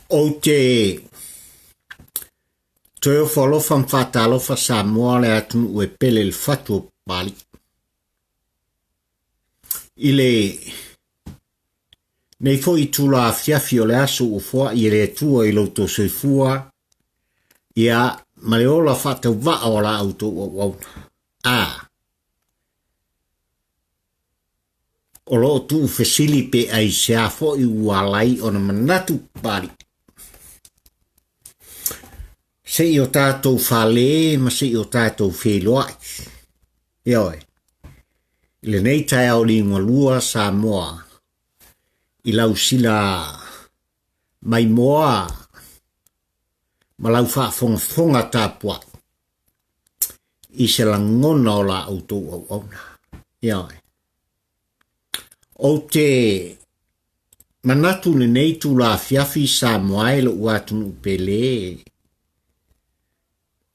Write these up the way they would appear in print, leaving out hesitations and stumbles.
O te Toi folofa mfatalofa Samoa le atunu ue pele le fatu pali. Ile nei fo I tula afiafi o le aso ufua I le tua I lauto soifua ia maleola fata vaa o la auto wauna. O lo tu fesili pe ai seafo I ualai o na manatu pali. Se I o tātou whale, ma se I o tātou wheloai. Ioi. Le nei tai au lingua lua Samoa. I lau sila mai moa. Ma lau whaafonga tāpua. I se langona o la auto au auna. Ioi. O te manatu le nei tu la fiafi Samoa e lo uatunu pele.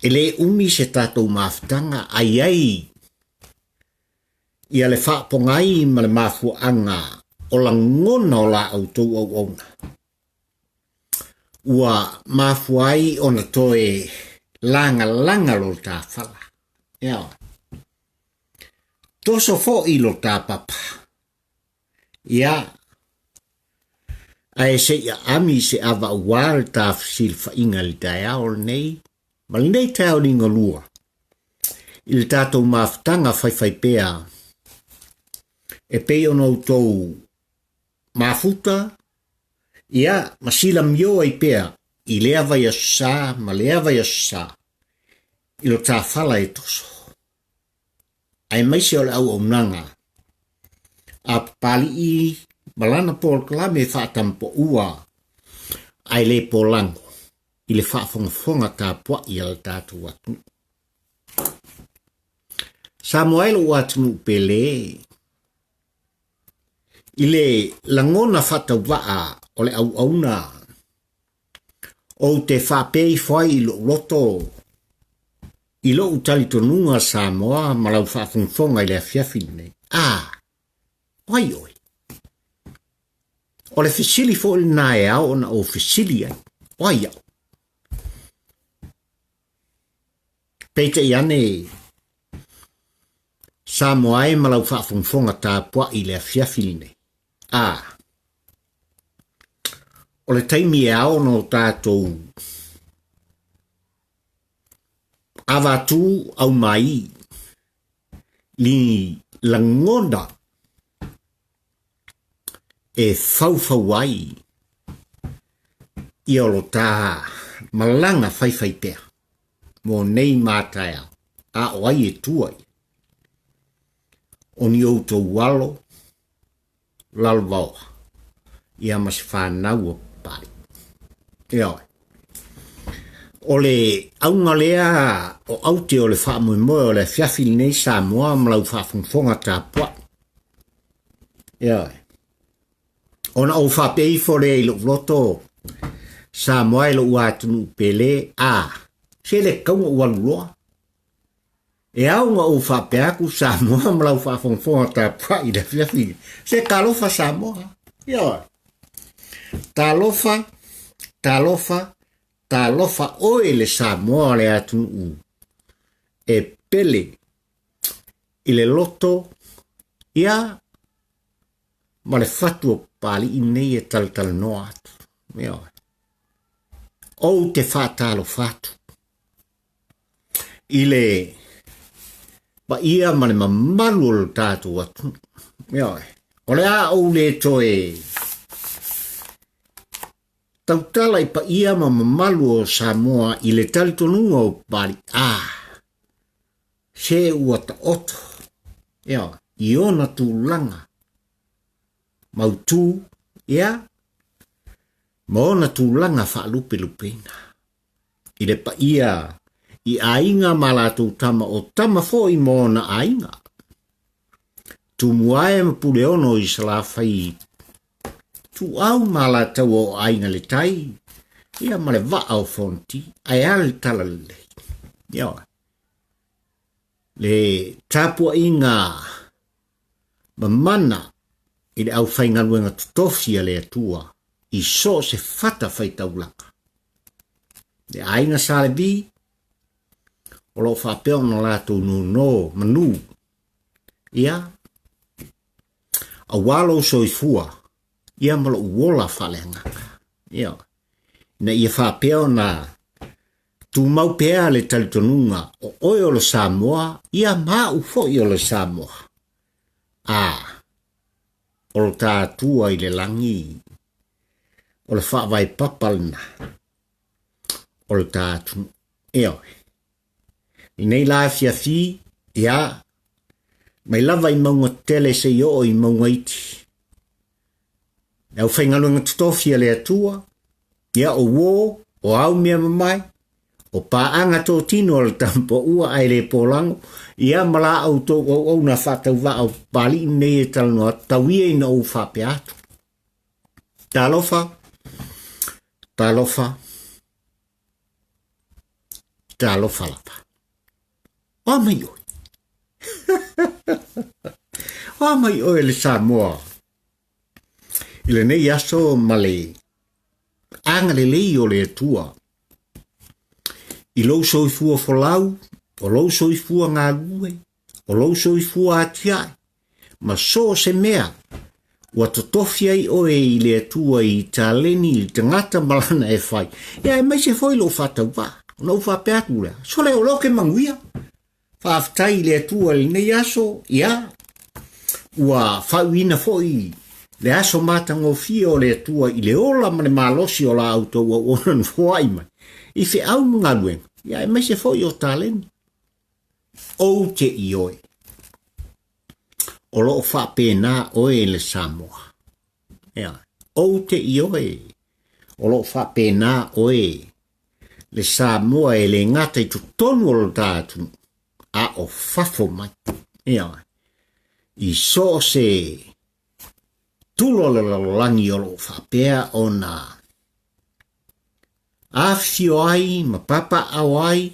Ele umi se tātou maftanga ai ia le whaapongai ma le mafuanga o la ngona o la autou au auna. Ua mafuai o na toe langa lo tā whala. Ia. Toso fo I lo tā papa. Ia. Ai se ia ami se ava uar tā silfa inga li taia o nei. Ma le nei tau linga lua. I le tātou maftanga whai pea. E pei ono tau mafuta. Ia, masila mio ai pea. I lea vai asa, ma lea vai asa. I lo tā whala e toso. Ai maise o le au nanga. A pali'i, malana polokala me whaatampo ua. Ai le polango. I le whaafonga tāpua I al tātou atu. Samoa ilo atunu pele. I le langona whata waa o le au auna. O te whapei whai I lo roto. I lo utali tonunga Samoa ma lau whaafonga I le afiafine. Oi oi. O le fisili fo il nae au na o fisili ai. Oi au. Peita I ane Samoa e malau whaafonga tāpua I le afiafine. O le taimi e ao no tātou avatu au mai li langona e faufauai I o lo tā malanga whai pea. Mo nei mātai a oai e tuai. O ni outou walo, lalvaoa. Ia mas whanau o pai. Ioi. O le aunga lea o aute o le whaamoemoe o le fiafili nei Samoa malau whaafonga tāpua. Ioi. O na o whapei fo le ilo vloto Samoa ilo uatunu pele se le kaunga ualuloa. E aunga o whapeaku Samoa malau whaafonga tāpua I le fiafili. Se kalofa Samoa. Ioi. Talofa oe le Samoa le atunu e pele I le loto ia ma le fatu o pali I nei e tal noa atu. Ioi. O te whaatalo fatu. I le ba ia ma le mamalu o tātou atu. Ioi. O le a o le toe tautala I pa ia ma mamalu o Samoa I le talitonunga o pali. Se uata oto. Ioi. I ona tūlanga. Mautu. Ia. Ma ona tūlanga whaalupe-lupena. I le pa ia I ainga malatou tama o tama fo I mona ainga. Tumuae mapule ono I salafai. Tu au malatou o ainga le tai. Ia male vaa o fonti. Ai ale tala le. Ia. Le tapua inga. Mamana. I le au whaingaluenga tutofia le atua. i so se fata faitaulanga. Le ainga salebi, o lo whapeo na lato no manu. Ia, a walo soifua, ia malo uola whalenganga. Ia, na ia whapeo na tu mau pea le talitonunga o oe o le Samoa, ia maa ufo i o le Samoa. O lo tātua i le langi, o le whaavai papalna, o le tātu, eoi. I nei la fiafi, ia, mai lava i maunga tele se o i maunga iti. Au whaingalunga tutofia le atua, ia o wo, o au mea mamai, o paanga tō tino le tampo ua ai le pōlango, ia mala au tō au na whatau wa au pali nei e talanoa, tauia ina au whape atu. Talofa, talofa, talofa lapa. O mai oi. O mai oi le Samoa. Ile nei aso male, anga le lei o le atua. I lou soifua folau, o lou soifua ngā lue, o lou soifua atiai, ma so se mea, ua totofia i oe i le atua i tāleni i tangata malana e whai. Ia e mai se foi lo whatau wā, no whape atu lea, so leo loke manguia, whaaftai le atua i nei aso, ia, ua whauina foi, le aso matango fia o le atua i le ola mane malosi o la auto ua onan whai mai. I fe au mga luen, ia e mai se foi o tāleni. O te i oe. O lo whape nā oe le Samoa. Ia, o te i oe. O lo whape nā oe le Samoa e le ngata i tutonu o lo tātu. A o fafo mai. Ia, i so se tulo le langi o lo whapea o nā. A fio ai, ma papa au ai,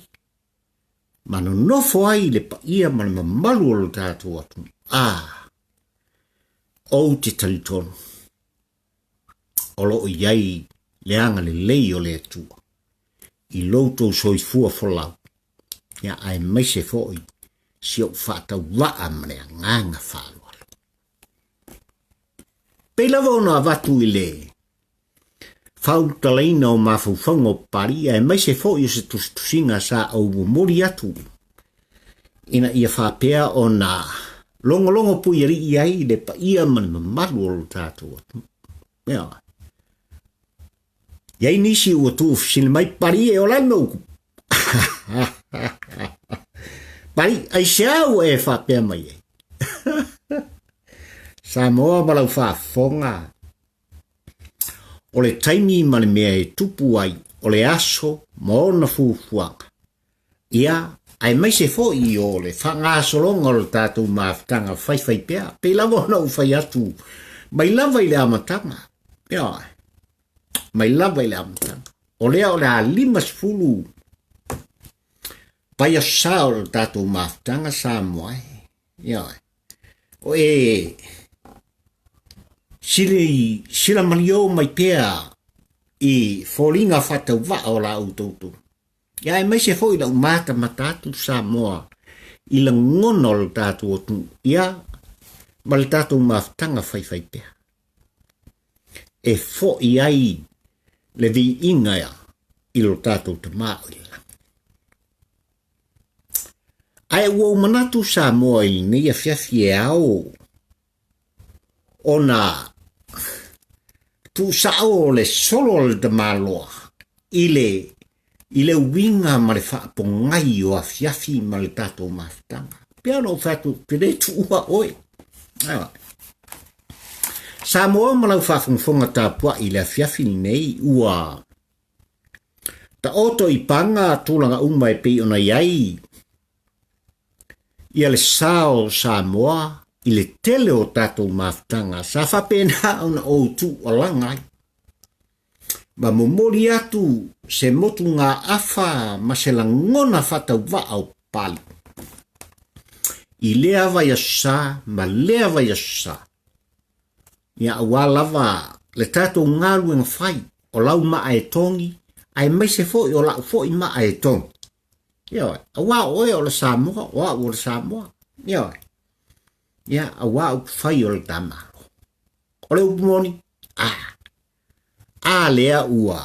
ma no nofo ai le pa ia ma le mamalu o lo tātou atu. O te talitonu. O lo iai le anga lelei o le atua. I loutou soifua folau. Ia ai mai se foi, si au whātau waa ma le nganga whālualo. Pei lava ona avatu i le. Fautalaina o mawhauwhango paria e mai se fo i se tusinga sa au mori atu. Ina ia whapea o nā longo puiari i ai le pa ia man maru o lo tātou atu. Ia. Iai nisi ua tūf sini mai paria e o lano. Pari, ai se au e whapea mai e. Samoa malau whafonga. O le taimi ma le mea e tupu ai, o le aso ma ona fufuanga. Ia, ai mai se fo i o le whangasolonga o le tātou maafutanga whai pea, pe lava ona u whai atu, mai lava i le amatanga. Ia, mai lava i le amatanga. O lea o le a 5 pai a sa o le tātou maafutanga sa moai. Ia, o sila malio mai pea i folinga whatau wa o la autoutu. Ia e mai se foi la umata matatu Samoa i la ngono le tātou otu. Ia, ma le tātou maftanga whai pea. E fo i ai le vi inga ia i lo tātou te mao i la. Ai ua umanatu Samoa i ni a fiafi e au ona tu sao le solo le maloa ile winga ma le whaapongai o a fiafi ma le tātou maftanga. Pea no whatu pere tua oe. Samoa ma lau whaafonga tāpua i le fiafi nei ua ta oto i panga tūlanga umai pe ona iai. Ia le sao Samoa i le tele o tātou maftanga sa whapena ona o tu o langai. Ma momori atu se motu ngā awha ma se la ngona whatau wa au pali. I lea vai asa, ma lea vai asa. Ia awa lava le tatou ngalu en fai o lau maa e tongi ai mai se foi o lau foi maa e tongi yo awa oe o le Samoa o le Samoa yo ya awa o fai o le tamalo o le upumoni lea ua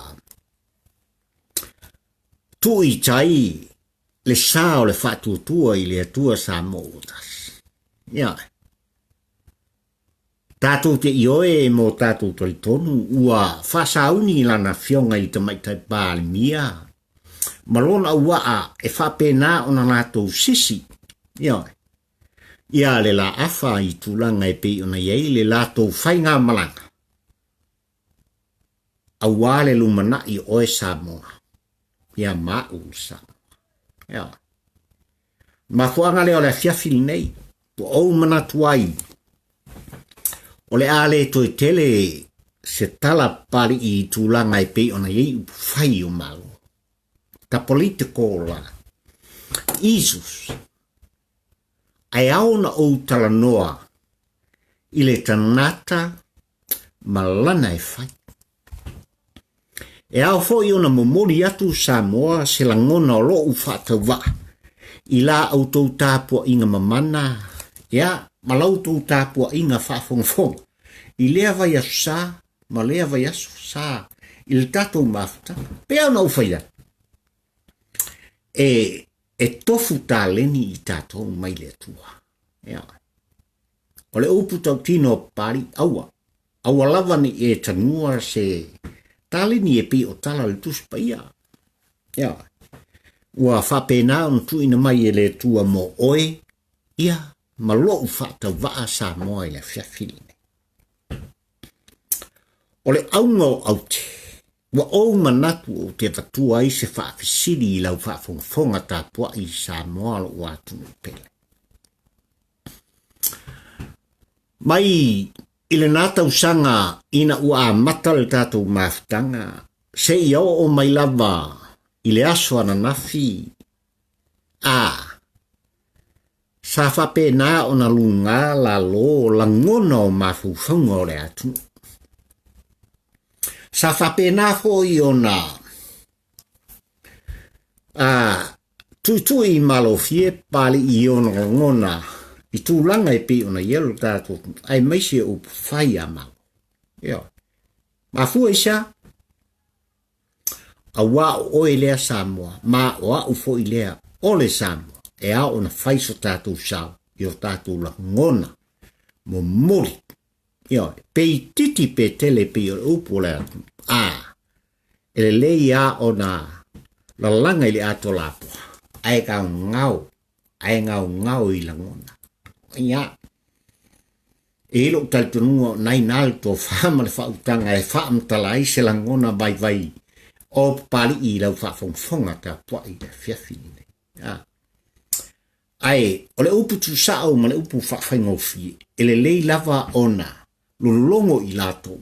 tui tai le sa o le faatutua i le atua Samoa ya tatou te ioe mo tatou tonu ua fasauni lana fionga i tamaitai palimia malona ua e whapena ona lātou sisi ia le la afa i tūlanga e pei ona iei le lātou whainga malanga aua le lumana i oe Samoa ia mau Samoa ma fuanga le o le fiafili nei o manatuai o le ale to tele se tala pali i tūlanga e pei ona iei whai o mau ta politiko la isus ai aona o tala noa i le tanata malana e whai e au fo i ona momori atu Samoa se langona o lo u whātauwa i la au tau tāpua inga mamana malau tau tāpua inga whāwhongwhong i lea vai asu sā ma lea vai asu sā i le tātou mafuta pea ona uwhaia e tofu tāleni i tātou mai le atua o le upu tau tino pari aua lavani e tanua se tāleni e pi o tala le tuspa ia ua whapena on tu ina mai e le tua mo oe ia ma loo whata waa Samoa i le fiafili o le aunga o aute wa o manatu o te vatua i se whaafisiri i lau whaafonga tāpua i Samoa lo watu pele mai i le nātau sanga ina ua mata le tātou maftanga se i o mai lava i le aso ana nafi sa whapena o na lunga la lo la ngona o mafuwhanga o le atu sa whapena fo i o na tutui malofie pali i o na ngona i tūlanga e pi o na yelo tātou ai maise o whai a mau mafua isa a wā o e lea Samoa ma o a ufo i lea o le Samoa e a o na faisoo tātou sau i o tātou la ngona mo mori pei titi pe tele pe o upo le atu e le lei o na la langa i le ato lapua ai ngau i la ngona e lo taltunua nai nalto fama le fautanga e faamtala i se la ngona vai o pali i lau whaafonga ta pua i le fiafini ai o le upu tu sao ma le upu whaafengofi e le lei lava ona lulongo i lato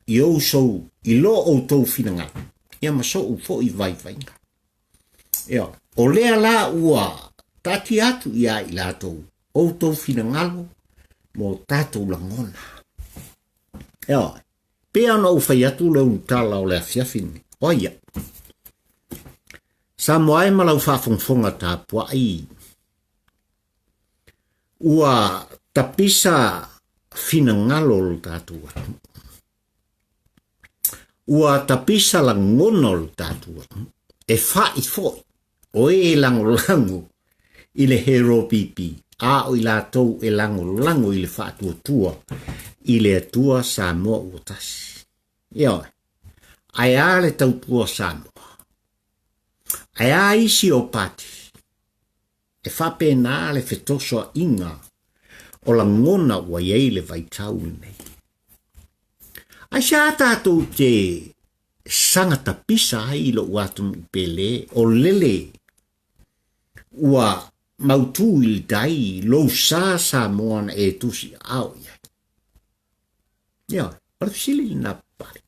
i o sou i lo o tau finanga ia maso u fo i vai o lea la ua tati atu ia i lato o tau finangalo mo tatou langona pea no ufai atu le tala o le afiafini oia Samoa e malau whaafonga ta pua i ua tapisa finangalo lo tātua ua tapisa la ngono lo tātua e whai foi o e lango i le hero pipi o i la tau e lango i le whaatua i le atua Samoa ua tasi ai a le tautua Samoa ai a isi o pati e whapena le fetoso inga o la ngona ua iei le vaitau nei. Ai sa tātou te sangata pisa ai lo watu pele o lele ua mautu il dai lo sa Samoan e tusi au parfisili na pari.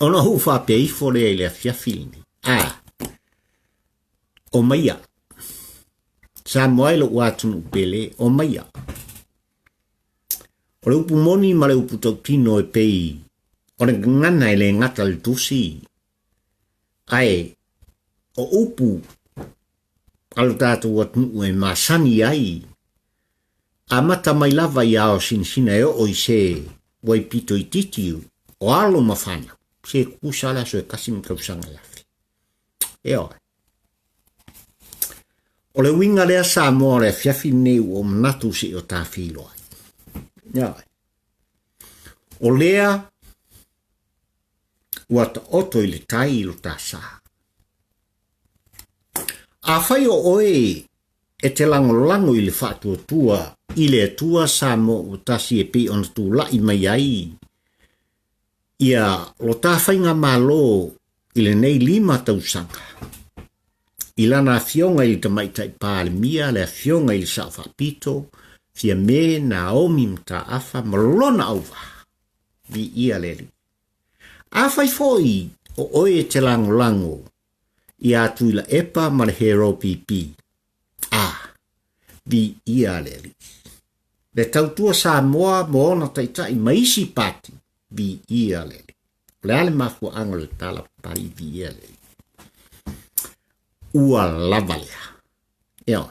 Ona hu whape i fore le fiafilini. Omai Samoa lo watu pele omai O le upu moni ma le upu tau tino e pei, o le ngana e le ngata le tusi. Ai, o upu, alu tātou atunu e masani ai, a mata mai lava i ao sinisina e o i se wai pito i titiu, o alo mawhana, se kusala so e kasi mkausanga lafi. E oi. O le winga lea Samoa le fiafi neu o mnatu si o tā whilo ai. E oi. O lea, ua ta oto i le tai ilo tā sā. A whai o oe e te langolango i le whātua i le tua Samoa o tasi e pi ona tū lai mai ai. Ia lo tā whainga malo i le nei 5 tausanga. I lana fionga i le tamaitai pāle mia, le fionga i le sawha pito, fia me na omi mta afa malona auwa. Vi ia leli. A whai foi o oe te langolango i atu i la epa ma le hero pipi. Vi ia leli. Le tautua Samoa mo ona taitai maisi pati. Vi ia leli. Le ale mafua ango le tala pari vi ia leli. Ua lavalea. Eo.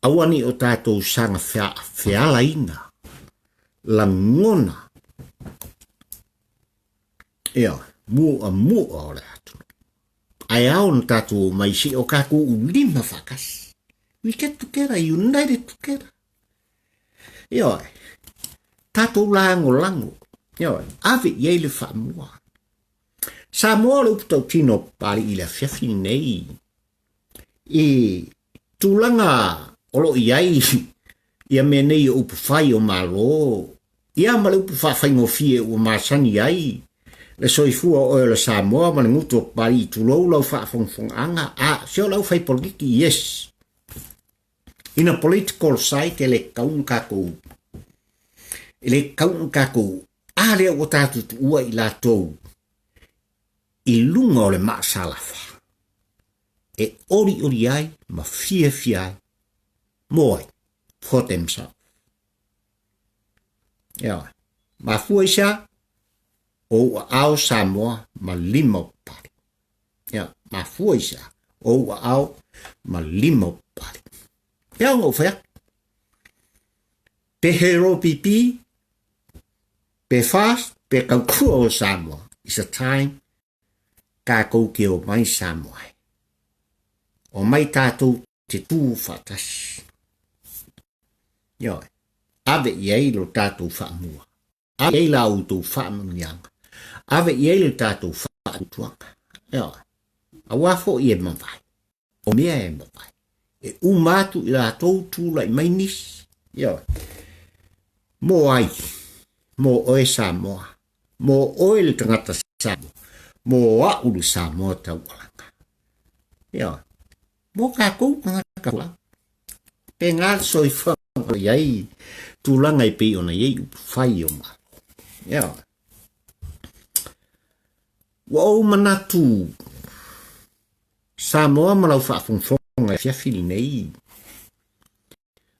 Awani o tātou sanga feala ina. Langona. Eo. Mua o le atu. Ai au na tātou maisi o kaku ulima whakas. We get together, united together. Eo. Tātou lango. Eo. Ave iele whamua. Samoa le uputau tino pari i le fiafi nei. I tūlanga olo iai ia me nei o upu whai o malo. Ia ma le upu whawhai ngofie o masani ai. Le soifua o le Samoa ma le ngutu o pari i tūlou lau whawhongwhonganga. Seo lau whai polokiki, yes. Ina political side ele kaun kakou. Ele kaun kakou. Lea o tātutu ua i la tou. I lunga o le maasalafa. E ori ai, ma fia ai. Moai, for themselves. Ia, ma fuaisa, o au Samoa, ma 5 pari. Ia, ma fuaisa, o au, ma 5 pari. Pea ngau whea. Pe hero pipi, pe fast, pe kaukua o Samoa. It's a time kākou ke o mai Samoa. O mai tātou te tū faatasi. Ioi, ave iei lo tātou whaamua. Ave iei la utou whaamunianga. Ave iei lo tātou whaatuanga. Ioi, a wafo i e mawai. O mea e mawai. E umatu i la tōtū lai mai nisi. Ioi, mo ai, mo oe Samoa. Mo oe le tangata Samoa. Mo aulu Samoa tau walanga. Ia, mo kākou ngaka walanga. Pe ngā soi whanga iai, tūlanga i pei ona iei whai o ma. Ia. Wa o manatu, Samoa malau whaafongfonga fiafili nei.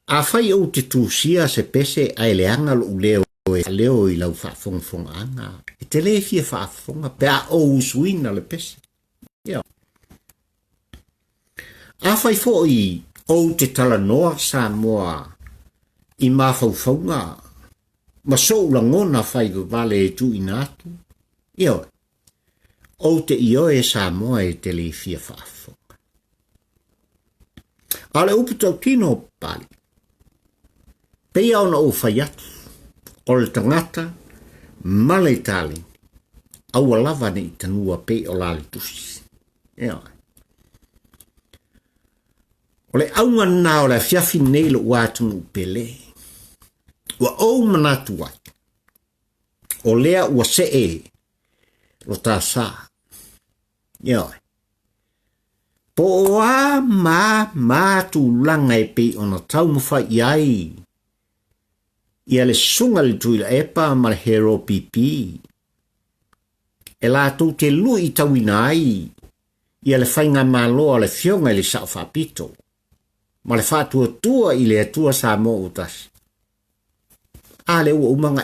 A whai o te tūsia se pese ai leanga lo uleo leo i lau whaafongfonga anga. E te le fia whaafonga, pe a o usuina le pese. Ia. A whai fo i o te tala noa Samoa i mawhauwhaunga. Ma sou la ngona whai vale e tu inatu. Ia. O te ioe Samoa e te le fia whaafonga. Ale uputau tino pali. Pea ona o whai atu. O le tangata, male tali, aua lava ne i tanua pe o lali tusi. Ea. O le aunga nā o le fiafi nei lo uatunu pele. Ua au manatu wai. O lea ua se e lo tā sā. Ea. Po a ma tu langa e pe ona tau mwhai iai. Ia le sunga le tui la epa ma le hero pipi. E la tau te lui i tawina ai. Ia le whainga maloa le fionga i le sao whapito. Ma le whatua tua i le atua Samoa utasi. a le ua umanga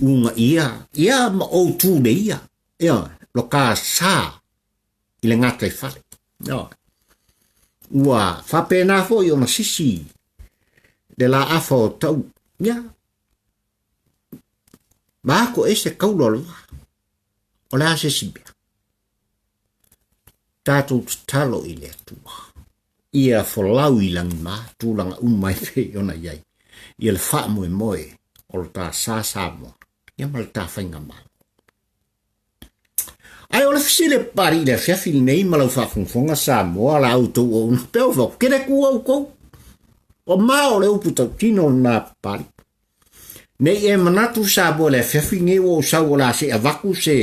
unga ia ma o tū le ia, lo ka sa i le ngata i whare. Ua whapena fo i ona sisi de la afa o tau, ma ko e se kaulolo, o le ase sibia. Tatou talo i le atua. Ia folau i langi ma, tūlanga umai fe ona iai. Ia le wha moe, o le tā sā moa. Ia ma le tā whainga ma. Ai o le fisile pari le fiafili nei ma lau whafunfonga Samoa la autou o una peo vau. Kere kua au kou. O mao le upu tau tino na pari. Nei e manatu Samoa le fiafili nei o sau o la se avaku se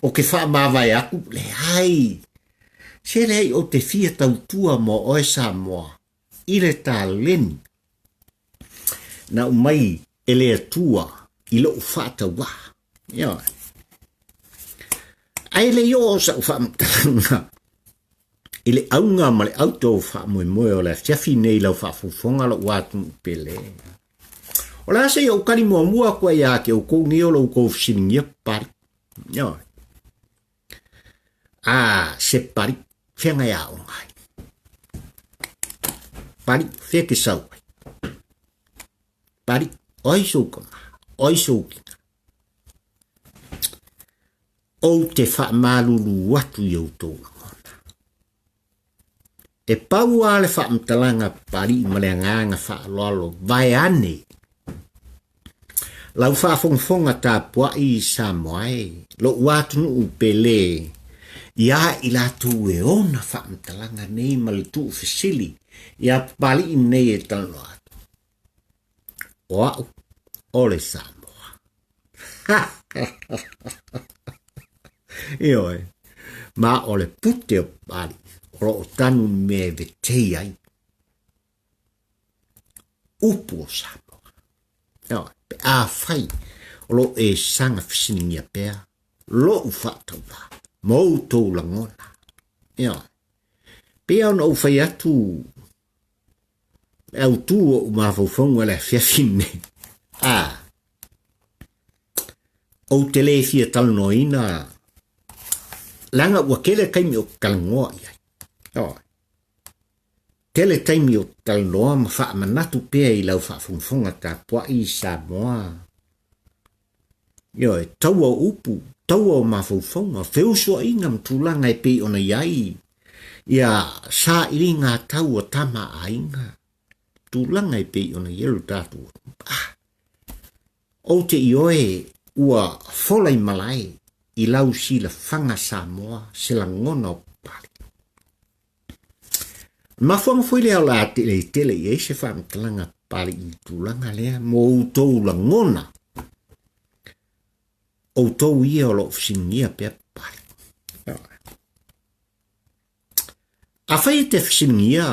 o ke wha mawai aku le hai. Se rei o te fia tautua mo oe Samoa. I le tā leni. Na umai e le atua i lo ufata wa. Ai le yo sa ufamtanga. I le aunga ma le auto fa moe o le fiafi nei lau fa fufonga lo watu pele. O la se o kani mua kwa ya ke o kou ni o lo kou siningia pari. Se pari. Whenga ia o ngai. Pari, wheke sau. Pari, oi soukama, oi soukina. O te wha malulu watu i au tōna ngona. E pau ale wha mtalanga pari ma le nganga wha aloalo vai ane. Lau wha fonga tā pua i Samoa lo watu nu upele. Ia i la tu e ona wha mtalanga nei ma le tu fesili. Ia pali i nei e talo atu. O au, ole Samoa. Ioi, ma ole pute o pali. Oro o tanu me vetei ai. Upu o Samoa. Ioi, pe a fai. Olo e sanga fisiningia pea. Lo ufata wa. Mou tō langona. Pea ona ufai atu. Au tū o mawhauwhaunga le fiafine. O te le fia talnoina. Langa ua kele kaimi o kalangoa iai. Kele taimi o talnoa ma wha manatu pea i lau whafunfonga ta pua i Samoa. Tau o upu. Tau o mawhauwhaunga, wheusua inga mtulanga e pe ona iai. Ia sa iri ngā tau o tama a inga. Tūlanga e pe ona ielu tātu. O te ioe ua wholai malai i lau si la whanga Samoa se la ngona o pari. Mawhanga whaile au la tele i eise whamtalanga pari i tūlanga lea mo utou la ngona. O tau ia o lo fisingia pia pari. A whai te fisingia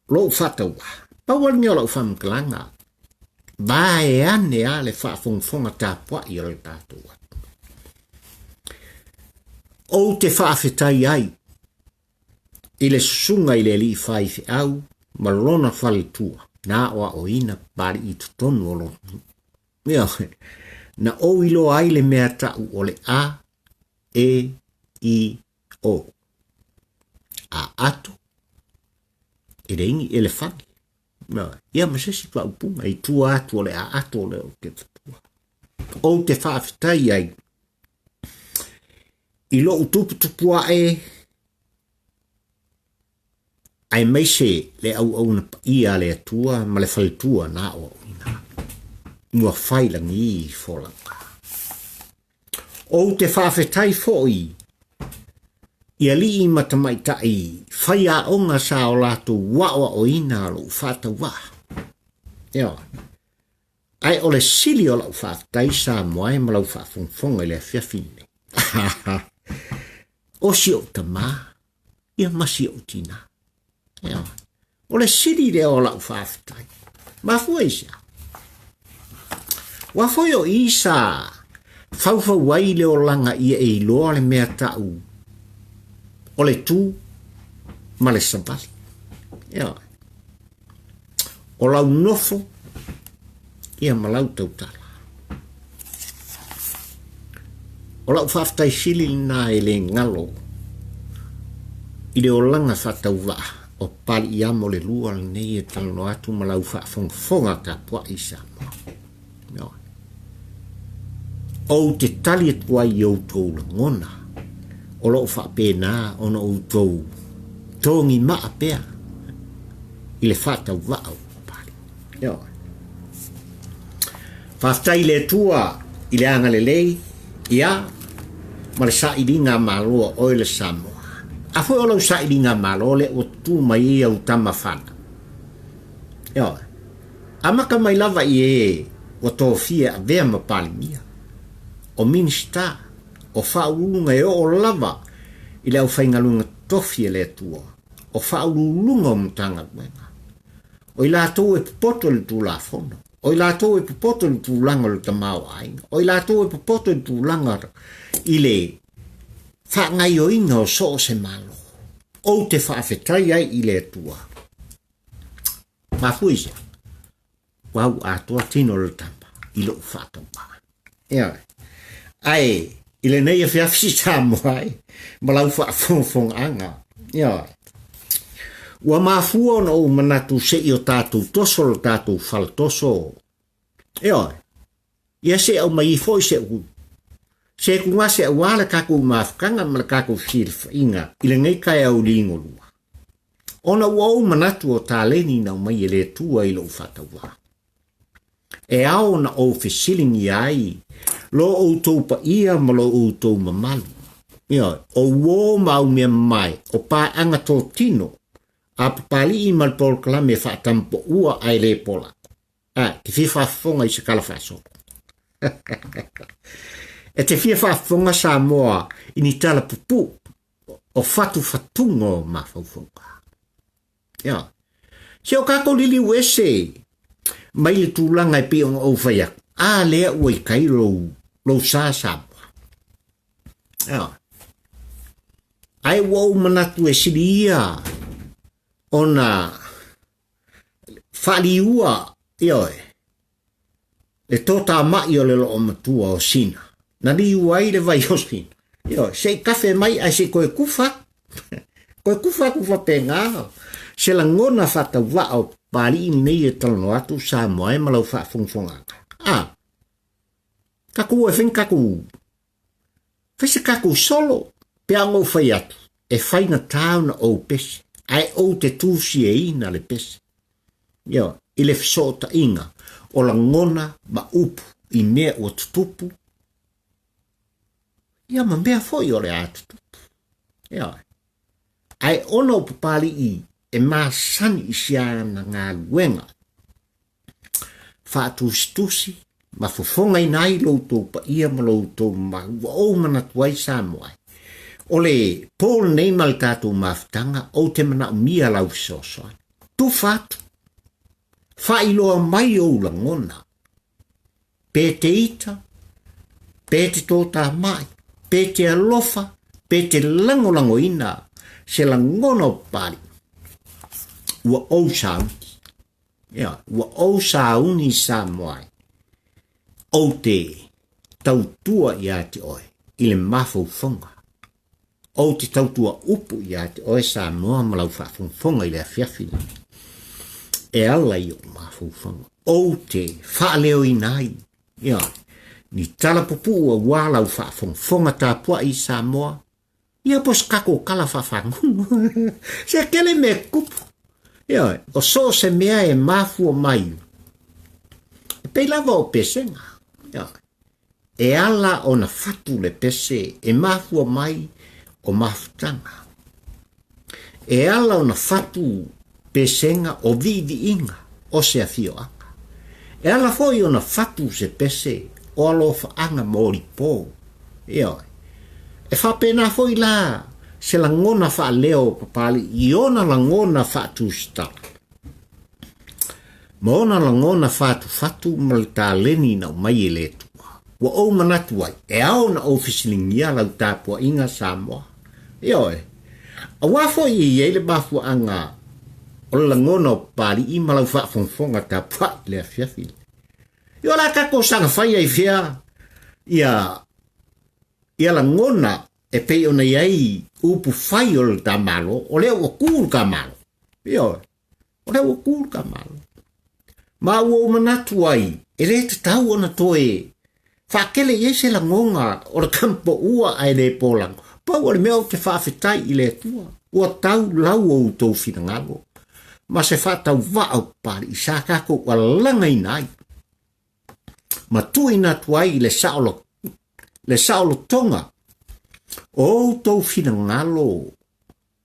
lo whataua. Pauaringa o lo whamkalanga. Ba e ane a le whaafongfonga tā pua i o le tātua. O te whaafetai ai. I le sunga i le li whaifi au. Malona whale tua. Nā oa o ina pari i tutonu o lo. Na o ilo ai le mea tau o le a, e, i, o. A ato. E reingi elefangi. Ia masesi tua upunga i tua atu o le a ato o le o ke tatua. O te whaafetai ai. I lo tupu ai meise le au na ia le atua ma le whaletua na o ina. Mua whailangi i wholanga. O te whawhetai fōi, ia li i matamaitai, whai a onga sa o lato wawa o ina lo whata wa. Ai o le sili o lau whawhetai sa moai ma lau whawhongfonga i le whiawhine. O si o tama, ia masi o tina. O le sili le o lau whawhetai. Ma fuaisa. Wa foi o isa fau wai le o langa ia e loa le mea tau o le tū ma le sabali. O lau nofo ia malau tau tala. O lau whaftai sili na e le ngalo, i le o langa whatau waa, o pali i amo le lua le nei e talo atu malau whafonga ka pua i Samoa. No. O te tali et wai i outou la ngona, o lau whapena o na outou tongi maa pea, i le whatau waa o pali. No. Whaftai le tua i le anga lelei, ia, ma le sa iringa maloa o le Samoa. A foi o lau sa iringa maloa le o tu mai au tama whana. Ia, a maka mai lava i e o tō fia a vea ma pali mia. O minista, o whaulunga e o lava i le au whaingalunga tofi e le tua. O whaulunga o mtanga wenga. O i lātou e pupoto le tū la fono. O i lātou e pupoto le tū langa le tamau ainga. O i lātou e pupoto le tū langa i le whaangai o inga o so o se malo. O te whaafetai ai i le tua. Mafuisa. Wau atua tino le tamba. I lo whaatamba. Ia. Ai, i le nei a whiawhisi Samoa ai. Malau whaafongfong anga. Ia. Ua mafua na o manatu se i o tātou toso lo tātou faltoso. Ia. Ia se au mai foi se u. Se kunga se wala kaku mafkanga ma kaku filfa inga ile ngai kai au lingo lua. Ona wau manatu o tāleni na mai ele tua ilo ufatawa. E ao na o fisilingi ai lo o taupa ia ma lo o tau mamalu. Ia, o wo mau mea mai o pa anga tō tino a papali i malpol kalame whaatampo ua ai le pola. Ki whiwhafonga i se kalafaso. E te fia whaafonga Samoa i ni tala pupu o whatu whatungo ma whaufonga. Ia. Se o kako lili uese mai le tūlanga e pionga o whaiak. A lea ua i kai lo sa Samoa. Ia. Ai wau manatu e siria ona faaiuga ioe. Le tota mai o le lo matua o sina. Na li uai le vai hoskin. Io, se kafe mai ai se koe kufa. Koe kufa penga. Se la ngona fata wa o pali nei e talo atu Samoa e malau fa fungfonga. Kaku e fin kaku. Fese kaku solo. Peango fai atu. E fai na tauna o pese. Ai o te tusi e ina le pese. Io, ile fesootai inga. O la ngona ma upu i mea o tupu. Ia ma mea foi o le atu tupu. Ia. Ai ona o papali i e masani i siana ngā luenga. Faatusi ma fofonga i nai loutou pa ia ma loutou ma ua o manatuai Samoa. O le polo nei ma le tātou mafutanga o te mana mia lau fisosoa. Tu fatu. Faailoa mai o la ngona. Pe te ita, pe te tōta mai, pe te alofa, pe te langolango ina, se la ngona o pari. Ua o sauni. Ia, ua o sauni Samoa. O te tautua i ate oe, i le mafaufonga. O te tautua upu i ate oe Samoa malau whaafonga i le afiafini. E ala i o mafaufonga. O te whaaleo i nai. Ia, ni tala pupu ua wala u whaafonga tāpua i Samoa. Ia pos kako kala whaafangu. Se kele me kupu. Ia, o so se mea e mafua mai. E pei lava o pesenga. Ia, e ala o na fatu le pese e mafua mai o mafutanga. E ala o na fatu pesenga o vivi inga o se afio anga. E ala foi o na fatu se pese o alofa anga mori pō. Ia, e whapena foi la se la ngona wha leo papali i ona la ngona whatu stala. Ma ona la ngona whatu fatu malta leni na umai e le tua. Wa o manatu ai, e au na ofisilingia lau tāpua inga Samoa. Ioe, a wafo i ele bafu anga. O la ngona o pali i malau whaafonfonga tā pua le afiafili. Io la kako sanga fai ai fia ia la ngona e pei ona iai upu fai o le tamalo o leo o kūr ka malo. Io, o leo o kūr ka malo. Ma ua manatu ai, e le te tau ona toe whakele i se la ngonga o le kampo ua ai le polango. Pau o le mea o te whawhetai i le tua. Ua tau lau o tau whina ngalo. Ma se whatau wao pari i sa kako ua langa i nai. Ma tui na tuai le saolo tonga. O tau whina ngalo.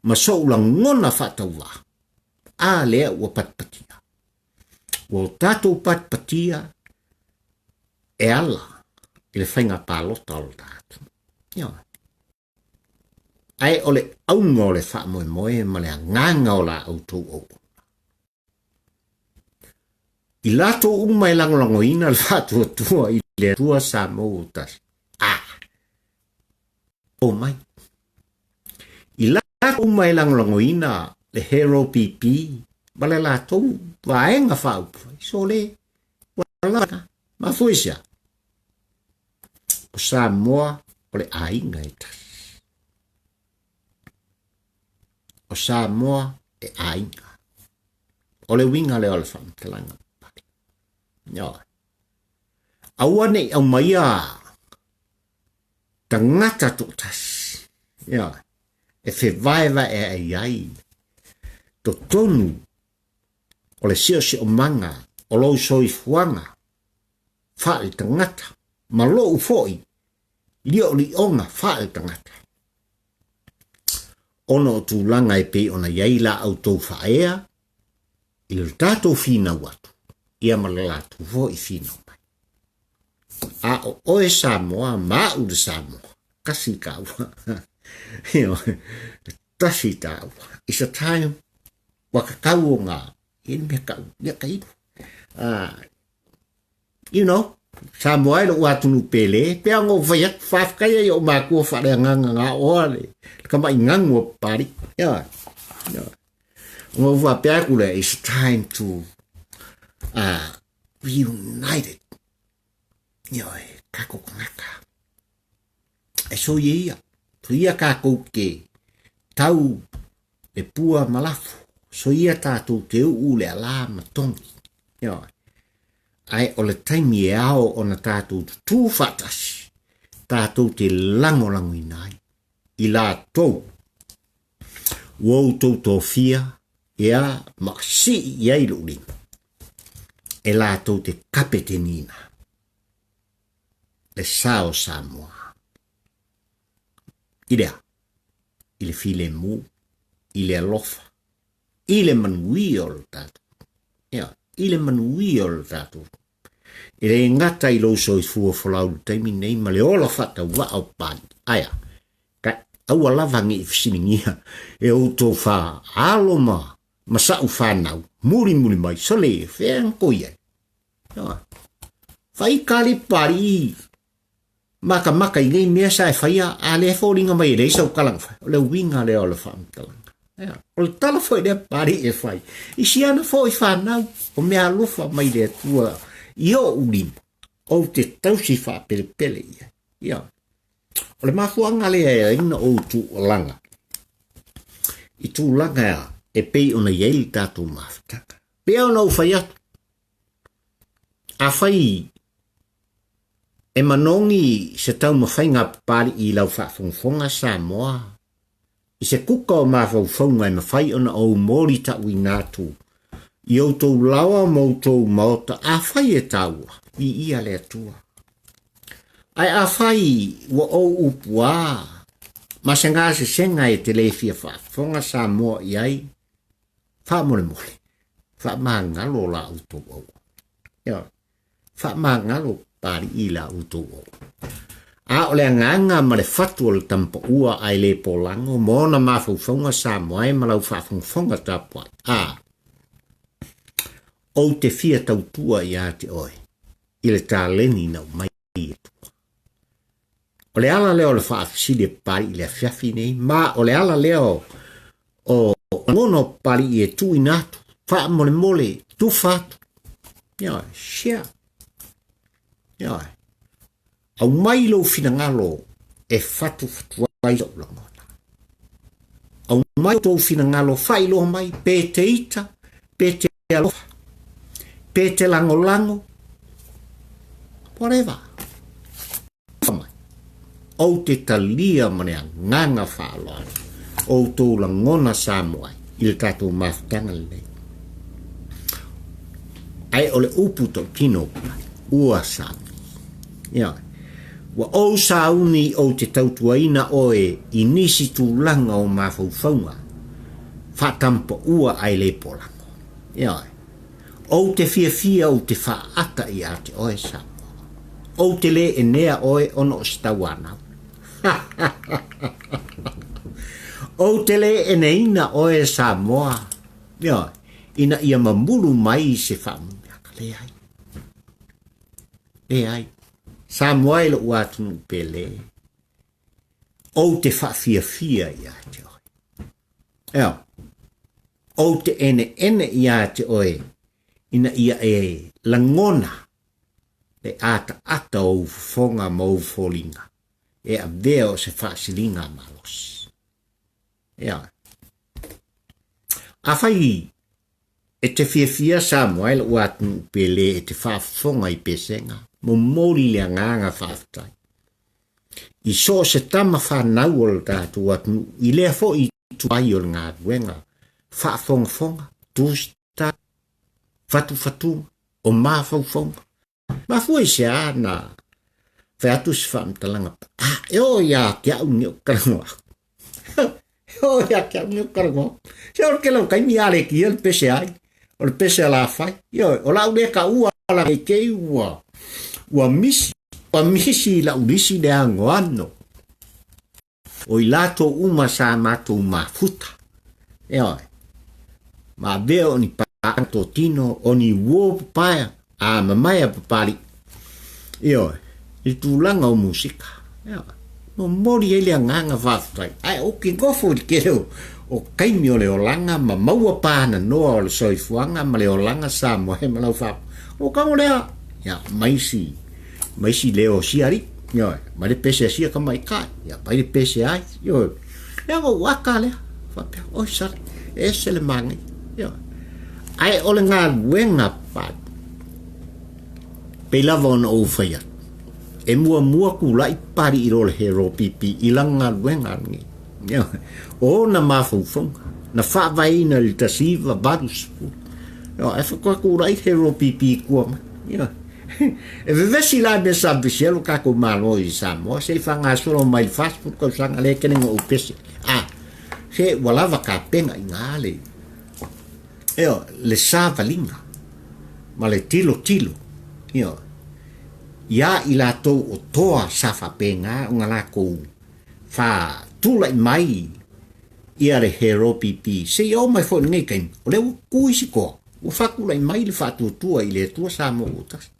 Ma so ula ngona whatau wa. A lea ua patpatia. O tatou patpatia e ala i le whainga pālotolo tātou. Ia. Ai ole aunga o le wha moe moe ma le nganga o la autou o. I lato umai langolango ina le whatua tua i le tua Samoa tasi. Omai. I lato umai langolango ina le hero pipi ma le lato vaenga whaupu. So le walaka ma fuisia. O Samoa o le aiga e tasi. O Samoa e aiga. O le winga le o le whamtalanga. Ia. Aua nei au maia tangata to tasi. Ia. E whewaiwa e ai. To tonu o le sio si o manga o lou soi fuanga. Whae tangata. Ma lo ufoi. Lio li onga whae tangata. Ono tu langa e pe ona yaila au tau whaea. Il tatou fina watu. Ia malalatu vo i fina mai. A o oe Samoa, ma u de Samoa. Kasi kaua. Tasi taua. It's a time. Waka kau o ngā. Ien mea kau. Mea kaibu. You know. Samoa ilo watunu pele. Pea ngō vaiat whafkaya i o mākua whare nganga ngā oale. Kama i ngangua pari. Yeah. Ngō wapea kule. It's a time to reunited. Yoi, kako ngaka. E so ia. Tu ia kako ke tau e pua malafu. So ia tātou te uu le ala matongi. Yoi. Ai o le taimi e ao o na tātou tu faatasi. Tātou te langolango i nai. I la tau. Wou tau tō fia. Ia maksi iai lulinga. E la tau te kapetenina. Le sao Samoa. Idea. I le file mu. I le alofa. I le manui o le tātou. Ia. I le manui o le tātou. I le ngata i lo so i fua folau taimi nei ma le ola fata wa au pāni. Aia. Ka au alavangi i fisiningia. E o tō wha aloma. Masau whanau. Muri mai. Sole e wheang koia. Whai kari pari. Maka i ngei mea sa e whaia. A le fōringa mai e reisa o kalanga. O le winga le o le whamtalanga. O le tala fwoi le pari e whai. I si ana fwoi whanau. O mea lufa mai le tua. I o ulim. O te tausi wha pele ia. Ia. O le mafuanga le e ina o tu o langa. I tu langa e pei ona iei tātou mawhitaka. Pea ona u whai atu. A whai e manongi se tau mawhainga pari i lau whafonga Samoa. I se kuka o mawhauwhaunga e mawhai ona o mori tau i ngātu. I o tau lawa mautou maota a whai e taua i ia le atua. Ai a whai wa o upua. Ma se ngā se senga e te lefia whafonga Samoa i ai. Wha mole. Wha maa ngalo la utou au. Ia. Wha maa ngalo pari i la utou au. A o le nganga ma le fatu o le tampa ua ai le polango. Mona mawhauwhaunga Samoa e malau whafonga tapua. O te fia tautua i a te oe. I le tāleni nau mai e tua. O le ala leo le whaafisile pari i le fiafi nei. Ma o le ala leo o ngono pari i e tu inatu. Wha mole tu fatu. Ia, share. Ia, au mai lo finangalo e fatu ai lo langona. Au mai to finangalo fai lo mai pe te ita, pe te alofa, pe te lango, whatever. O te talia manea nganga whaaloa, o tō langona Samoa, i le tātou mawhtanga lelei. Ai ole upu tō tino, ua Sami. Ia, wa o sauni o te tautuaina oe i nisi tūlanga o mawhauwhaunga, whatampa ua ai le polango. Ia, o te fia o te whaata i a te oe Samoa. O te le e nea oe ono o stawana. O te le e neina oe Samoa. Ia, ina ia mamulu mai se whamuaka le ai. Le ai. Samoa ilo uatunu pele. O te whafia i a te oe. Ia, o te ene i a te oe. Ina ia e langona. Le ata o fonga mau folinga. E a veo se whaasilinga malos. Ia. A whai e te fia Samoa ilo uatunu pele e te whafonga i pesenga. Mo mori le nganga whaftai. I so se tama whanau o le tātou atunu, i lea fo i tuai o le ngā ruenga, whafonga, tūsta, fatu, o mawhaufonga. Ma fui se ana, whatu se whamtalanga, eo ia kia ungi o karangoa. Eo ia kia ungi o karangoa. Se ora ke lau kaimi ale ki el pese ai, o le pese la whai, o lau leka ua la kei ua misi la ulisi de angoano. O i lato uma sa mato mafuta. Ma veo ni pato tino, o ni uo papaya, a mamaya papari. I tūlanga o musika. No mori ele nganga whaftai. Ai, o ki gofo i kero, o kaimi o leo langa, ma maua pāna noa o le soifuanga, ma leo langa Samoa, he malau whap. O kango lea, maisi leo siari, ma le pese sia ka mai kai, ma le pese ai, go waka lea, whapea, oi sari, e se le mangi, ai ole ngā luenga pat, pe lava ona o whaia, e mua kulai pari i role he ro pipi, i langa luenga ngi, o na mawhauwhonga, na whawai na li tasiva barusipu, e whakua kulai he ro pipi kua ma, e vevesi la me sabisielo kako malo i Samoa, se whanga solo mai fast food ko sanga le kenenga o pese. Se walava ka penga i ngale. Le savalinga, ma le tilo. Ia i la tau o toa safa penga, unga la kou fa tula i mai ia le hero pipi. Se i mai fo ngai kain, o le kuisi ko, o fakula i mai le fatutua i le tua Samoa utas.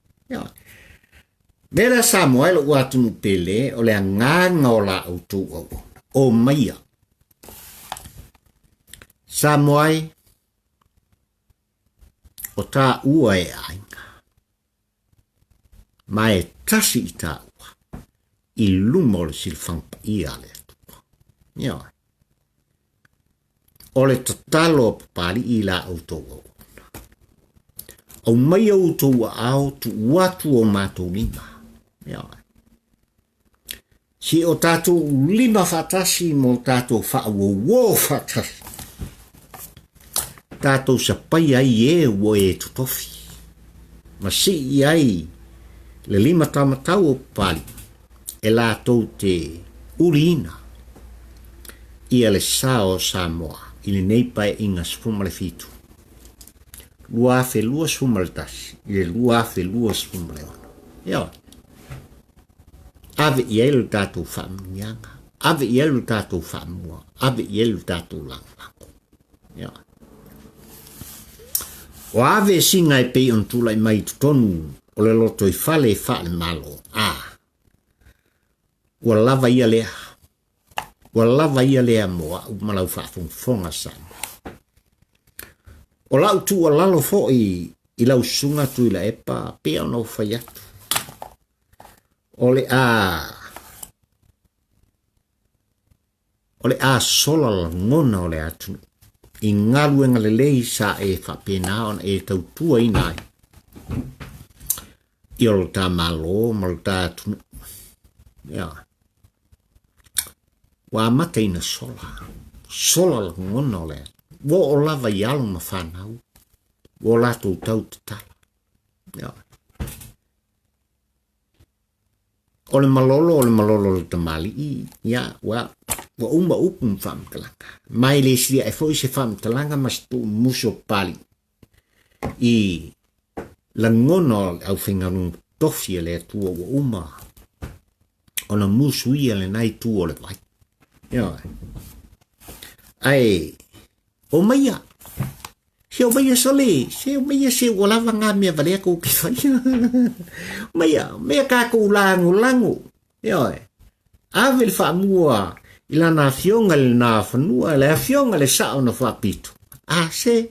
Mera Samoa lo atunu pele o le nganga o la autu o maia. Samoa o tā ua e ainga. Ma e tasi i tā ua. I luma o le silwhampa i ale tupu. O le tatalo papari i la autu o. O mai au tau au tu watu o mātou lima. Si o tātou lima faatasi mo tātou faaiuga faatasi. Tātou sa pai ai e wo e tutofi. Ma si i ai le lima tamatau o pali. E lātou te urina. Ia le sa o Samoa. I le neipai inga sfuma le fitu. Lua fe lua sfuma le tasi. I le lua fe lua sfuma le ono. Ave i elu tātou whaamianga. Ave i elu tātou whaamua. Ave i elu tātou langlango. O ave singa e pei on tula i mai tutonu. O le loto i fale e whaale malo. Ua lava ia lea. Ua lava ia lea moa. Malau whaafonga sama. O lau tu o lalo fo i lau sunga tu i la epa. Pea no whai atu. ole a sola la ngona ole atu. I ngalu e lelei sa e whapena on e tautua i nai. I olo tā malo, malo tā tunu. Ia. Wa mata ina sola. Sola la ngona ole atu. Wo o lava i alu ma whanau. Wo lato tau te tala. Ia. Ole malolo le tamali'i. Ia, wa uma upum whamtalanga. Mai le siria e foi se whamtalanga mas tu muso pali. I la ngono au whingarung tofi le tua wa uma. Ona musu ia le nai tua le vai. Ia. Ai, o maia. Se o maia sole, se o maia se o lava ngā mea valea kou ki whai. Maia, mea kā kou langu. Ia. Ave le whaamua. Ila na fionga le na whanua, le fionga le sao na whapito. Se,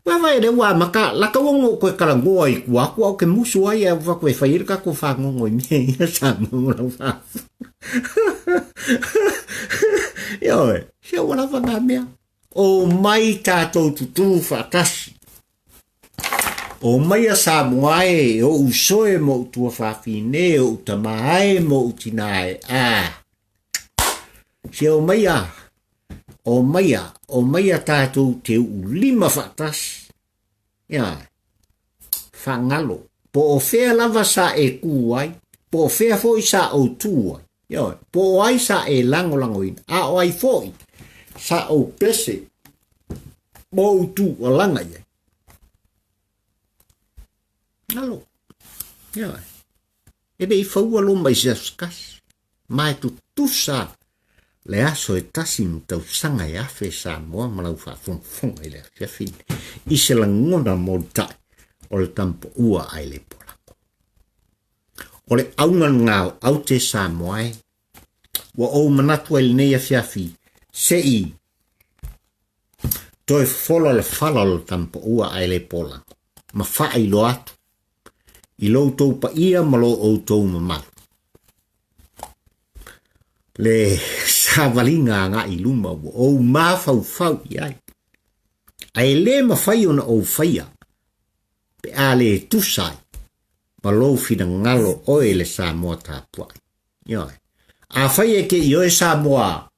wawai le wā maka, laka wongo koe karangoa i kua o ke musu ai e wakoe whairika ko whangongo i mea ia sa mungu na whafu. Ioe, se wana wanga mea. O mai tātou tutu faatasi. O mai a Samoa e, o usoe mo utua whawhine, o utamae mo utinae. Se o maia tātou te ulima faatasi. Ia, whangalo. Po o whea lava sa e kuai, po o whea foi sa o tuai. Ia, po o ai sa e lango ina. A o ai foi, sa o pese, mo utu o langa ia. Ngalo. Ia, ebe I whaua lo mai se askas. Mai tutusa. Le aso e tasi mtau sanga e afe Samoa malau whaafonga I le fiafine. I se la ngona mōtai o le tampo ua ai le polako. O le aungan ngāo au te Samoa e, wa o manatua il nei a fiafi, se I, toi fola le fala o le tampo ua ai le polako. Ma wha I lo atu. I lo tau pa ia malo o tau mamalu. Le savalinga nga I luma o mafau iai. Ai le mawhai ona o whaia. Pe a le tusai. Ma lo fina ngalo oe le Samoa tāpuai. Ioi. A whaia ke I oe Samoa.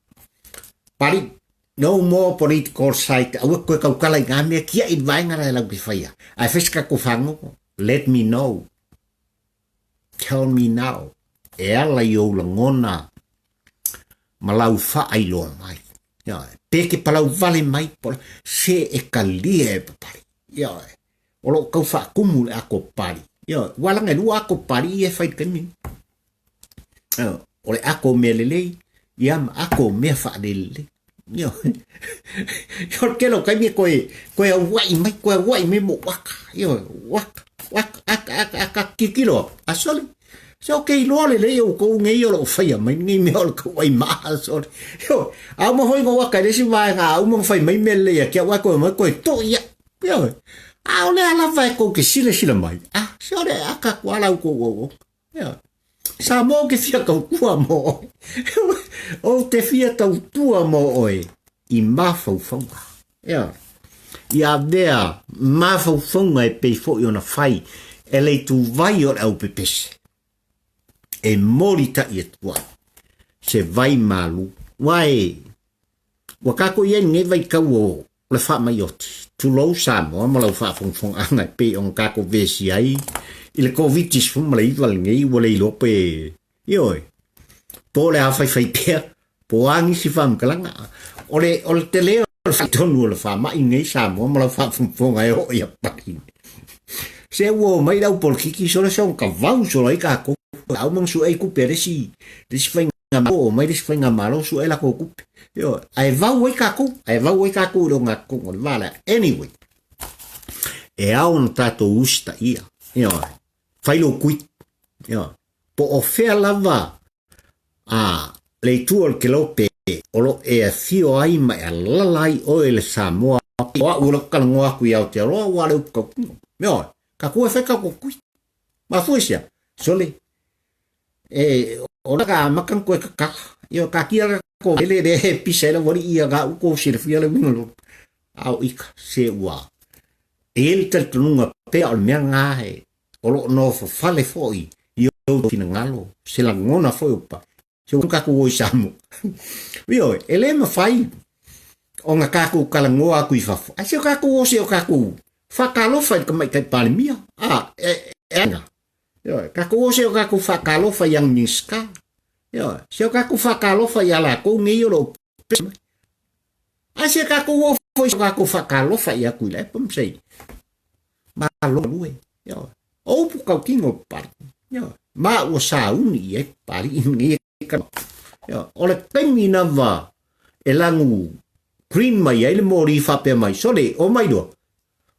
Pari. No more political site. Awa koe kaukala I ngā mea kia I vaingara e lau ki whaia. Ai wheska ko whango. Let me know. Tell me now. E ala I o la ngona. Malau whaai loa mai. Peke palau vale mai pola. Se e kalia e papari. Olo kau wha kumu le ako pari. Walanga lua ako pari e whai kani. Ole ako me lelei. Iam ako me wha lelei. Kelo kai me koe a wai mai. Koe a wai me mo waka. Waka. Aka kikilo. Asoli. So okay lo le o ko ngai o fai mai ngai me o ko ai ma so yo a mo hoi go ka le si vai nga o mo fai mai me le ya wa ko mo ko to ya yo a o le ala vai ko ke sile mai so le aka ko ala ko yo sa mo ke fia ko ku mo o te fia tau tu mo oi I ma fo yo ya dea ma fo e pe fo yo na fai ele tu vai o au pepes e morita I tua. Se vai malu. Wai. Wakako ye nge vai kau o le wha mai oti. Tu lau Samoa ma lau wha fong angai pe on kako vesi ai. I le covitis fung ma le iwal ngei wa le ilope. Ioi. Po le hawhai pia. Po angi si wha mkalanga. O le te leo le wha tonu le wha mai ngei Samoa ma lau wha fong ai o ia pari. Se wo mai lau polokiki so le son ka vau so lai kako. Au mang su ai ku peresi dis fenga mo mai dis fenga malo su ela ko ku yo ai va we ka ku do nga ku vale anyway e au un tatou usta ia yo fai lo kuit yo po o fe lava le tuol ke lo pe o lo e fio ai mai lalai o ele Samoa o ulo kalngoa ku ia te ro wa le ko yo ka ku fe ka ku kuit ma fuisia sole ora ka makan ko ka yo ka kia ko ele de pisela wori ia ga ko sirfia le ngolo au ika se wa ele tel tunga pe al menga he olo no fo fale foi yo tina ngalo se la ngona foi pa se un ka ko samu vio ele ma fai o nga ka ko kala ngoa ku fa a se ka ko se ka ko fa kalo fa ka mai kai palmia nga yo ka ko se ka ko fa kalo fa yang niska yo se ka ko fa kalo fa ya la ko ngi yo a se ka ko foi ka ko fa kalo fa ya ku le pom sei ma lo lue yo o pu ka kingo par yo ma o sa uni pari ngi ka yo ole penina va elangu green mai ele mori fa pe mai sole o mai do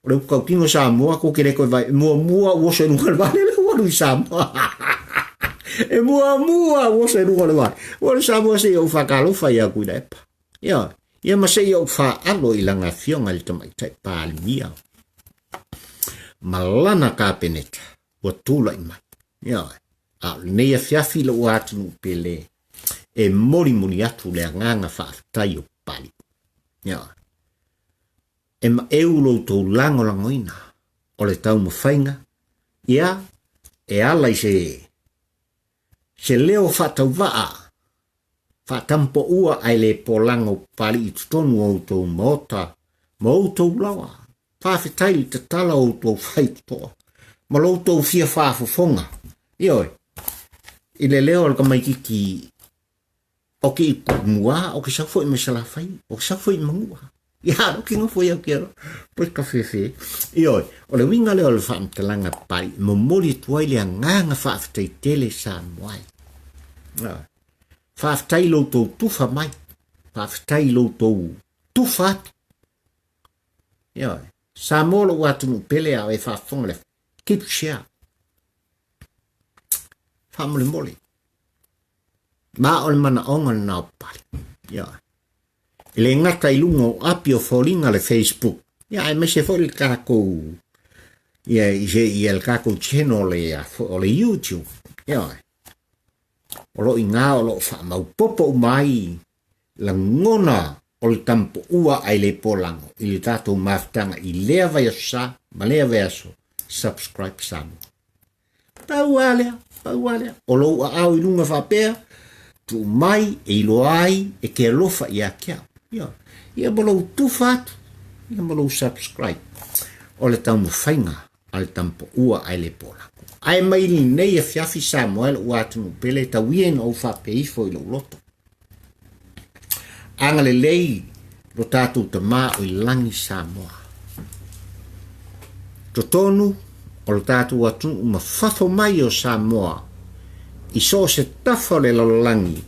ole ka kingo Samoa ko kere ko vai mua o se no vale o Samoa e mua o se no vale o Samoa se o fa kalo fa ya ku le yo ia ma se o fa alo ilanga fionga le tamai tai palmia malana ka peneta o tula mai ia a nei fiafi lo atu pele e mori atu le nganga fa tai o pali ia e ma eulo to lango langoina o le tau mo fainga ia e ala se leo fa tau va fa tampo ua ai le polango pali tonu o to mota mo to lawa fa fitai te tala o to fight to ma lo to fia fa fonga io ile leo ka mai ki o ki mua o ki sa foi me sala fai o sa foi mangua ya o ki no foi o quero pois ka fe io o le winga le o fa mtalanga pai mo moli tuai le nganga fa fitai tele sa mai faafetai loutou tufa mai faafetai loutou tufa atu ia sa mo lo atu no pele a e faafoga le keep share faamole ma o le manaʻoga lenā o pali ia i le gata i luga o api o foliga le Facebook ia e mese foi le kakou ia i le kakou channel o le YouTube ia o lo inga o lo fa mau popo mai la ngona o le tampo ua ai le polango i le tatou maftanga i lea vai sa ma lea vai aso subscribe samu paualea o lo au i lunga fa pea tu mai e lo ai e ke lofa ia kia ia bolo tu fat ia bolo subscribe o le tamu fainga al tampo ua ai le polango ai mai ni nei e fiafi Samuel o atu pele tawien o fa peifo i lo loto anga lelei lo tatu tama o i langi Samoa totonu o lo tatu atu uma fafo mai o Samoa i so se tafo le lo langi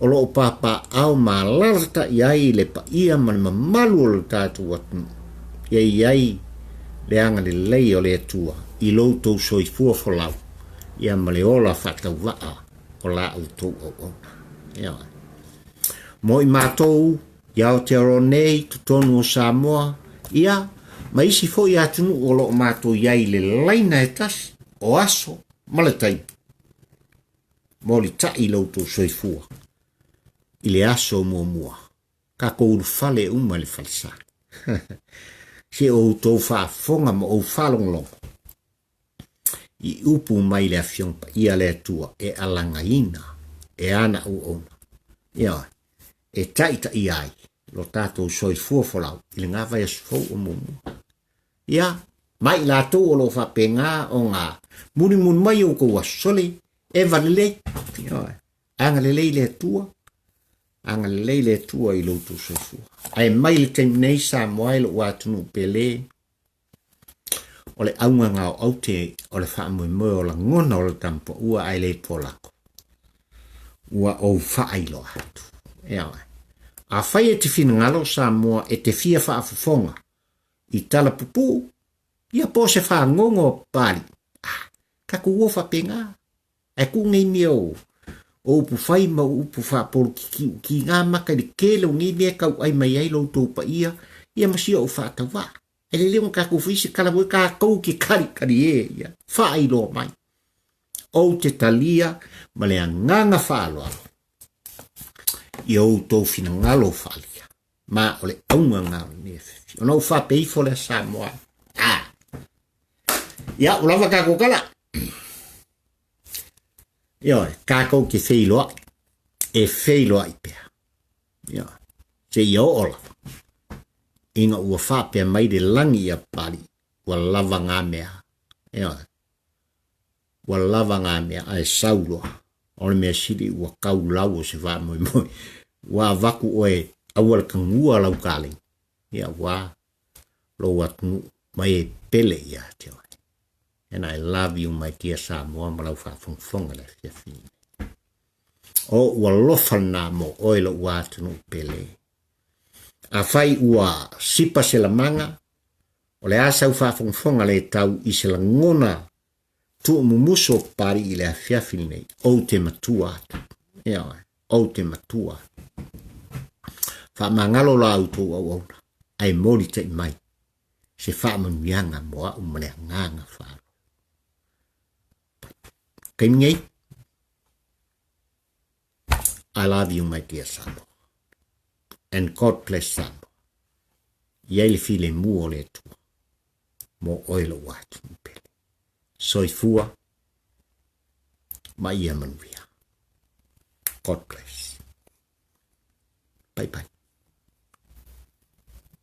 o lo papa au ma larta iai le pa ia man mamalu o lo tatu atu iai le anga lelei o le atua i loutou soifua folau ia ma le ola faatauvaa o la outou auauna ia mo i matou ia o te aro nei totonu o Samoa ia ma isi foi atunu o loo matou iai le laina e tasi o aso ma le taipu mo li taʻi loutou soifua i le aso muamua kakou fale uma le falesa se outou faafoga ma ou falongologo i upu mai le afiong pa ia le atua e alangaina e ana uona ia e taita i ai lo tatou soifua folau i le ngava fou o mumu ia mai latou o lo faapega o ngā munimun mai o kou asole e valelei anga lelei le atua i loutou soifua ai mai le taimi nei Samoa i lo atunu pele o le aunga ngau au te o le whaamoemoe o la ngona o le tampo ua ai le polako. Ua o whaailo atu. Eawe. A whai e te whina ngalo Samoa e te whia whaafufonga. I tala pupu, ia po se whaangongo pari. Kaku ua whapenga. E ku ngei mea o upu whai ma upu wha polokiki ki ngā maka ni kele o ngei mea kau ai mai ai lo tōpa ia masio o whaatawa. E le leo kaku whisi kala mui kā kou ki kari e ia. Whaai lo mai. o te talia ma le nganga whaaloa. I o tō whina ngalo whaalia. Ma o le aunga ngalo ni e whiwhi. O nau whapeifo le Samoa. Ia, o lava kako kala. Ia, kako ke wheiloa. E wheiloa i pēr. Ia, se i o ola. Inga ua whapea mai de langi ia pari. Ua lava ngā mea. Ia, ua lava ngā mea ai sauloa. Ole mea siri ua kau lau o se wha moi moi. Ua vaku oe awal kangua lau kāling. Ia wā lo atunu mai e pele ia te oe. And I love you my dear Samoa ma lau whaafonga le whiawhini. O ua lofana mo oe lo ua atunu pele. A whai ua sipa se la manga. O le asau whaafonga le tau i se la ngona tu mumuso pari i le awhiawhini nei. O te matua atu. Ia oe. O te matua. Wha mangalo la auto au auna. Ai mori te mai. Se wha manuianga moa umane nganga wharo. Kaimingei. I love you my dear Samoa. And God bless Samoa. Iai le file mua le tua. Mo oilo watu mpele. Soifua. Ma ia manuia. God bless. Bye bye.